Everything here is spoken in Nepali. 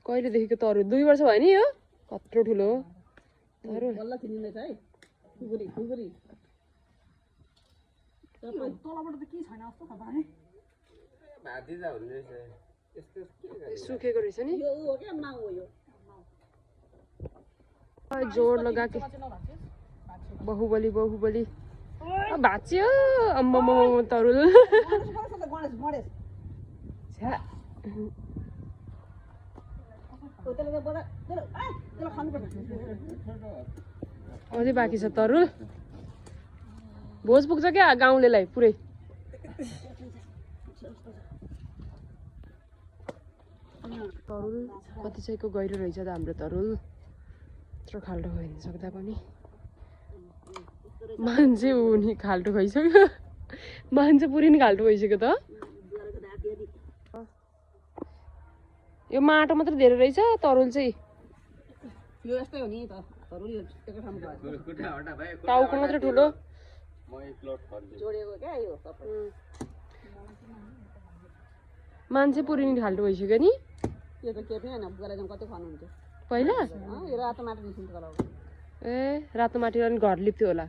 कहिलेदेखिको तरुल 2 वर्ष भयो नि यो कत्रो ठुलो तरुल सुकेको रहेछ नि जोड लगाके बाहुबली भाँच्यो अम्म तरुल अझै बाँकी छ तरुल भोज पुग्छ क्या गाउँलेलाई पुरै तरुल कति चाहिँको गहिरो रहेछ त हाम्रो तरुल यत्रो खाल्टो भइदिन सक्दा पनि मान्छे उनी खाल्टो भइसक्यो मान्छे पुरै नि खाल्टो भइसक्यो त यो माटो मात्र धेरै रहेछ तरुल चाहिँ यो यस्तै हो नि त तरुल यो एकै ठाउँमा टाउको मात्र ठुलो जोडेको क्या यो सबै मान्छे पुरै नि खाल्टो भइसक्यो नि यो त के पनि हैन बुवाले जम कति खानुहुन्थ्यो पहिला यो रातो माटो निस्किन्छ होला ए रातो माटी अनि घर लिप्थ्यो होला